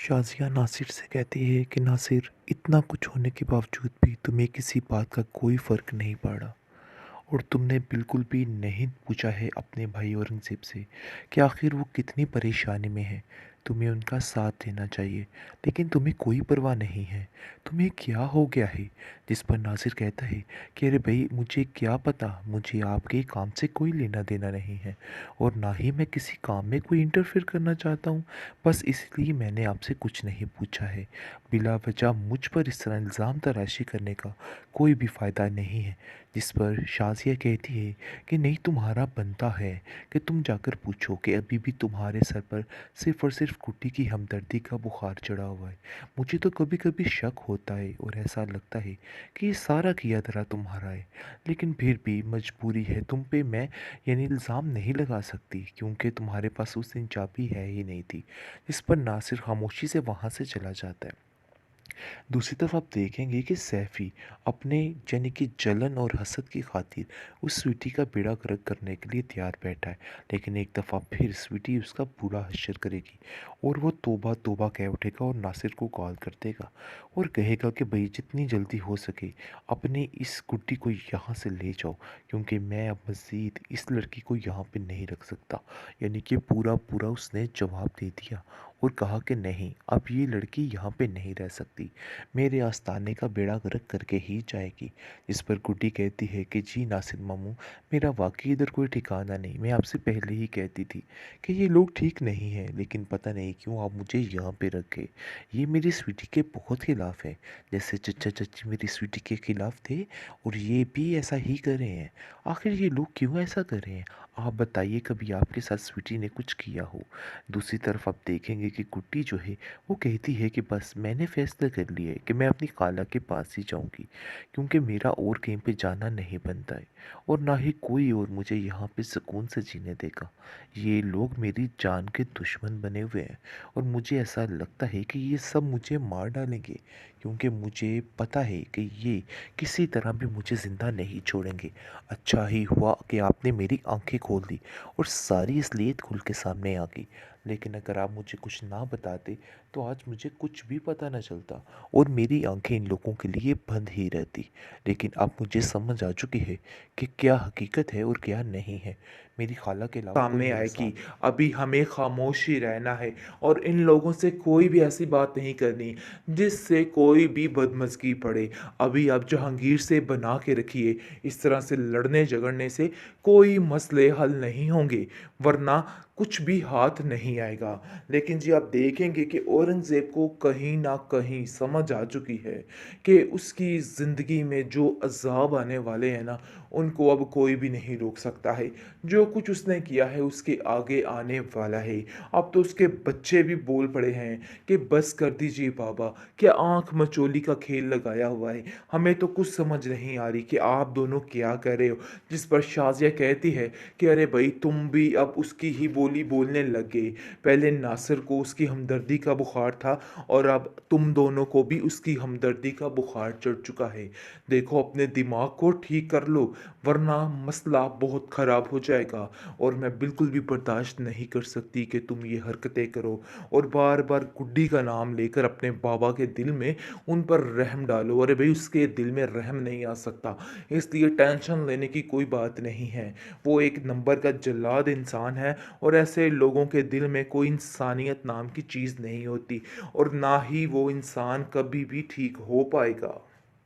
शाज़िया नासिर से कहती है कि नासिर, इतना कुछ होने के बावजूद भी तुम्हें किसी बात का कोई फ़र्क नहीं पड़ा और तुमने बिल्कुल भी नहीं पूछा है अपने भाई औरंगज़ेब से कि आखिर वो कितनी परेशानी में है। तुम्हें उनका साथ देना चाहिए, लेकिन तुम्हें कोई परवाह नहीं है। तुम्हें क्या हो गया है? जिस पर नासिर कहता है कि अरे भाई, मुझे क्या पता, मुझे आपके काम से कोई लेना देना नहीं है और ना ही मैं किसी काम में कोई इंटरफेयर करना चाहता हूँ। बस इसलिए मैंने आपसे कुछ नहीं पूछा है। बिला वजह मुझ पर इस तरह इल्ज़ाम तराशी करने का कोई भी फ़ायदा नहीं है। जिस पर शाज़िया कहती है कि नहीं, तुम्हारा बनता है कि तुम जाकर पूछो कि अभी भी तुम्हारे सर पर सिर्फ़ और सिर्फ़ कुट्टी की हमदर्दी का बुखार चढ़ा हुआ है। मुझे तो कभी कभी शक होता है और ऐसा लगता है कि ये सारा किया धरा तुम्हारा है, लेकिन फिर भी मजबूरी है तुम पे मैं इल्ज़ाम नहीं लगा सकती, क्योंकि तुम्हारे पास उस दिन चाबी है ही नहीं थी। इस पर नासिर खामोशी से वहाँ से चला जाता है। दूसरी तरफ आप देखेंगे कि सैफ़ी अपने यानी कि जलन और हसद की खातिर उस स्वीटी का बेड़ा गर्क करने के लिए तैयार बैठा है। लेकिन एक दफ़ा फिर स्वीटी उसका बुरा हश्र करेगी और वो तौबा तौबा कह उठेगा और नासिर को कॉल कर देगा और कहेगा कि भाई, जितनी जल्दी हो सके अपनी इस गुड्डी को यहाँ से ले जाओ, क्योंकि मैं अब मज़ीद इस लड़की को यहाँ पे नहीं रख सकता। यानी कि पूरा पूरा उसने जवाब दे दिया और कहा कि नहीं, अब ये लड़की यहाँ पे नहीं रह सकती, मेरे आस्ताने का बेड़ा गर्क करके ही जाएगी। इस पर गुड्डी कहती है कि जी नासिर मामू, मेरा वाकई इधर कोई ठिकाना नहीं। मैं आपसे पहले ही कहती थी कि ये लोग ठीक नहीं हैं, लेकिन पता नहीं क्यों आप मुझे यहाँ पे रखे। ये मेरी स्वीटी के बहुत खिलाफ है, जैसे चचा चची मेरी स्वीटी के खिलाफ थे और ये भी ऐसा ही कर रहे हैं। आखिर ये लोग क्यों ऐसा कर रहे हैं? आप बताइए, कभी आपके साथ स्वीटी ने कुछ किया हो? दूसरी तरफ आप देखेंगे कि गुड्डी जो है वो कहती है कि बस मैंने फ़ैसला कर लिया है कि मैं अपनी खाला के पास ही जाऊंगी, क्योंकि मेरा और कहीं पे जाना नहीं बनता है और ना ही कोई और मुझे यहाँ पे सुकून से जीने देगा। ये लोग मेरी जान के दुश्मन बने हुए हैं और मुझे ऐसा लगता है कि ये सब मुझे मार डालेंगे, क्योंकि मुझे पता है कि ये किसी तरह भी मुझे ज़िंदा नहीं छोड़ेंगे। अच्छा ही हुआ कि आपने मेरी आंखें खोल दी और सारी असलियत खुल के सामने आ गई। लेकिन अगर आप मुझे कुछ ना बताते तो आज मुझे कुछ भी पता न चलता और मेरी आंखें इन लोगों के लिए बंद ही रहती। लेकिन अब मुझे समझ आ चुकी है कि क्या हकीकत है और क्या नहीं है। मेरी खाला के अलावा कोई सामने मेरे आएगी। साथ अभी हमें खामोश ही रहना है और इन लोगों से कोई भी ऐसी बात नहीं करनी जिससे कोई भी बदमज़गी पड़े। अभी आप जहांगीर से बना के रखिए, इस तरह से लड़ने झगड़ने से कोई मसले हल नहीं होंगे, वरना कुछ भी हाथ नहीं आएगा। लेकिन जी आप देखेंगे कि औरंगज़ेब को कहीं न कहीं समझ आ चुकी है कि उसकी ज़िंदगी में जो अज़ाब आने वाले हैं ना, उनको अब कोई भी नहीं रोक सकता है। जो कुछ उसने किया है उसके आगे आने वाला है। अब तो उसके बच्चे भी बोल पड़े हैं कि बस कर दीजिए बाबा, क्या आँख मचोली का खेल लगाया हुआ है। हमें तो कुछ समझ नहीं आ रही कि आप दोनों क्या कर रहे हो। जिस पर शाज़िया कहती है कि अरे भाई, तुम भी अब उसकी ही बोली बोलने लग गए। पहले नासिर को उसकी हमदर्दी का बुखार था और अब तुम दोनों को भी उसकी हमदर्दी का बुखार चढ़ चुका है। देखो, अपने दिमाग को ठीक कर लो, वरना मसला बहुत ख़राब हो जाएगा और मैं बिल्कुल भी बर्दाश्त नहीं कर सकती कि तुम ये हरकतें करो और बार बार गुड्डी का नाम लेकर अपने बाबा के दिल में उन पर रहम डालो। अरे भाई, उसके दिल में रहम नहीं आ सकता, इसलिए टेंशन लेने की कोई बात नहीं है। वो एक नंबर का जल्लाद इंसान है और ऐसे लोगों के दिल में कोई इंसानियत नाम की चीज़ नहीं होती और ना ही वो इंसान कभी भी ठीक हो पाएगा।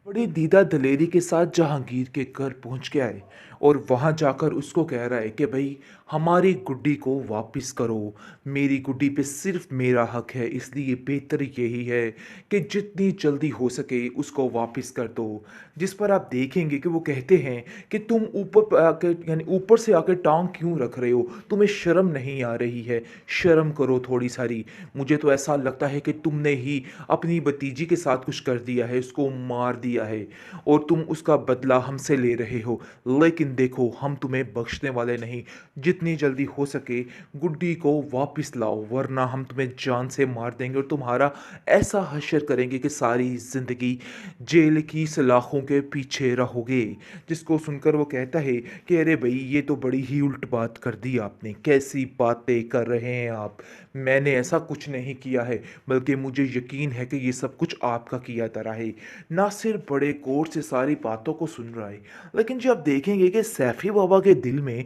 बड़ी दीदा दलेरी के साथ जहांगीर के घर पहुंच के आए और वहां जाकर उसको कह रहा है कि भाई, हमारी गुड्डी को वापस करो। मेरी गुड्डी पे सिर्फ मेरा हक है, इसलिए बेहतर यही है कि जितनी जल्दी हो सके उसको वापस कर दो। जिस पर आप देखेंगे कि वो कहते हैं कि तुम ऊपर पर आकर, यानी ऊपर से आकर टांग क्यों रख रहे हो, तुम्हें शर्म नहीं आ रही है? शर्म करो थोड़ी सारी। मुझे तो ऐसा लगता है कि तुमने ही अपनी भतीजी के साथ कुछ कर दिया है, उसको मार दिया है और तुम उसका बदला हमसे ले रहे हो। लेकिन देखो, हम तुम्हें बख्शने वाले नहीं। जितनी जल्दी हो सके गुड्डी को वापस लाओ, वरना हम तुम्हें जान से मार देंगे और तुम्हारा ऐसा हश्र करेंगे कि सारी ज़िंदगी जेल की सलाखों के पीछे रहोगे। जिसको सुनकर वो कहता है कि अरे भाई, ये तो बड़ी ही उल्ट बात कर दी आपने, कैसी बातें कर रहे हैं आप। मैंने ऐसा कुछ नहीं किया है, बल्कि मुझे यकीन है कि ये सब कुछ आपका किया धरा है। नासिर बड़े गौर से सारी बातों को सुन रहा है, लेकिन जब आप देखेंगे कि सैफ़ी बाबा के दिल में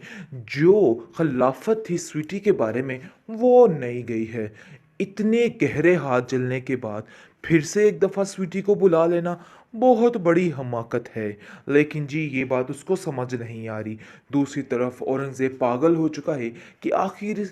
जो खिलाफ़त थी स्वीटी के बारे में, वो नहीं गई है। इतने गहरे हाथ जलने के बाद फिर से एक दफ़ा स्वीटी को बुला लेना बहुत बड़ी हमाकत है। लेकिन जी ये बात उसको समझ नहीं आ रही। दूसरी तरफ औरंगज़ेब पागल हो चुका है कि आखिर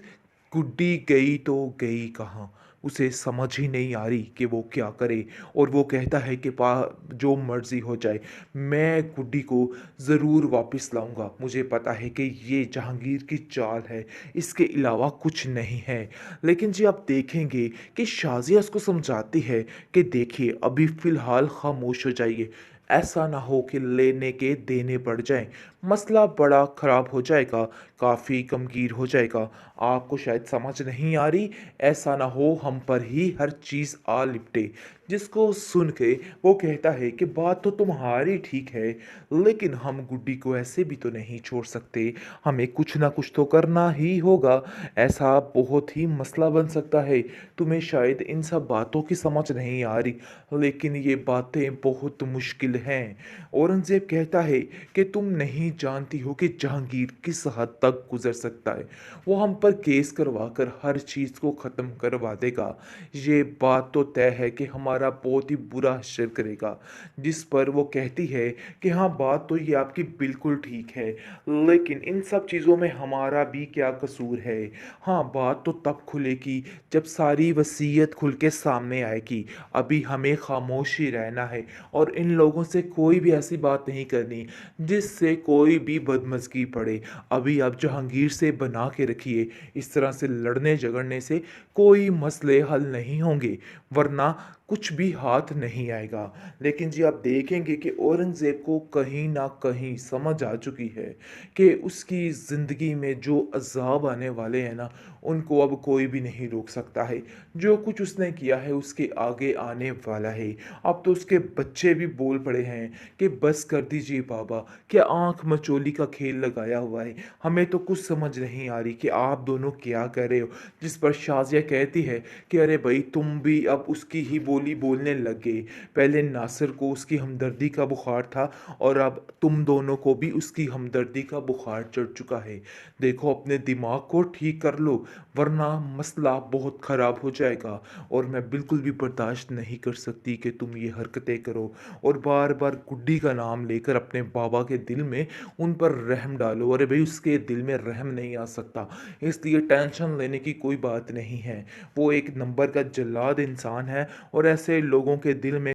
गुड्डी गई तो गई कहाँ? उसे समझ ही नहीं आ रही कि वो क्या करे, और वो कहता है कि पा जो मर्ज़ी हो जाए, मैं गुड्डी को ज़रूर वापस लाऊँगा। मुझे पता है कि ये जहांगीर की चाल है, इसके अलावा कुछ नहीं है। लेकिन जी आप देखेंगे कि शाज़िया उसको समझाती है कि देखिए अभी फ़िलहाल ख़ामोश हो जाइए। ऐसा ना हो कि लेने के देने बढ़ जाएँ, मसला बड़ा ख़राब हो जाएगा, काफ़ी गमगीन हो जाएगा। आपको शायद समझ नहीं आ रही, ऐसा ना हो हम पर ही हर चीज़ आ लिपटे। जिसको सुन के वो कहता है कि बात तो तुम्हारी ठीक है, लेकिन हम गुड्डी को ऐसे भी तो नहीं छोड़ सकते, हमें कुछ ना कुछ तो करना ही होगा। ऐसा बहुत ही मसला बन सकता है। तुम्हें शायद इन सब बातों की समझ नहीं आ रही, लेकिन ये बातें बहुत मुश्किल हैं। औरंगज़ेब कहता है कि तुम नहीं जानती हो कि जहांगीर किस हद तक गुज़र सकता है। वो हम पर केस करवा कर हर चीज़ को ख़त्म करवा देगा। ये बात तो तय है कि हमारा बहुत ही बुरा असर करेगा। जिस पर वो कहती है कि हाँ, बात तो ये आपकी बिल्कुल ठीक है, लेकिन इन सब चीज़ों में हमारा भी क्या कसूर है? हाँ, बात तो तब खुलेगी जब सारी वसीयत खुल के सामने आएगी। अभी हमें खामोश ही रहना है और इन लोगों से कोई भी ऐसी बात नहीं करनी जिससे कोई भी बदमज़गी पड़े। अभी आप जहांगीर से बना के रखिए, इस तरह से लड़ने झगड़ने से कोई मसले हल नहीं होंगे, वरना कुछ भी हाथ नहीं आएगा। लेकिन जी आप देखेंगे कि औरंगज़ेब को कहीं न कहीं समझ आ चुकी है कि उसकी ज़िंदगी में जो अज़ाब आने वाले हैं ना, उनको अब कोई भी नहीं रोक सकता है। जो कुछ उसने किया है उसके आगे आने वाला है। अब तो उसके बच्चे भी बोल पड़े हैं कि बस कर दीजिए बाबा, क्या आँख मचोली का खेल लगाया हुआ है? हमें तो कुछ समझ नहीं आ रही कि आप दोनों क्या कर रहे हो? जिस पर शाज़िया कहती है कि अरे भई तुम भी अब उसकी ही बोली बोलने लग गए। पहले नासिर को उसकी हमदर्दी का बुखार था और अब तुम दोनों को भी उसकी हमदर्दी का बुखार चढ़ चुका है। देखो अपने दिमाग को ठीक कर लो, वरना मसला बहुत ख़राब हो जाएगा, और मैं बिल्कुल भी बर्दाश्त नहीं कर सकती कि तुम ये हरकतें करो और बार-बार गुड्डी का नाम लेकर अपने बाबा के दिल में उन पर रहम डालो। अरे भई उसके दिल में रहम नहीं आ सकता, इसलिए टेंशन लेने की कोई बात नहीं है। वो एक नंबर का जल्लाद इंसान है और ऐसे लोगों के दिल में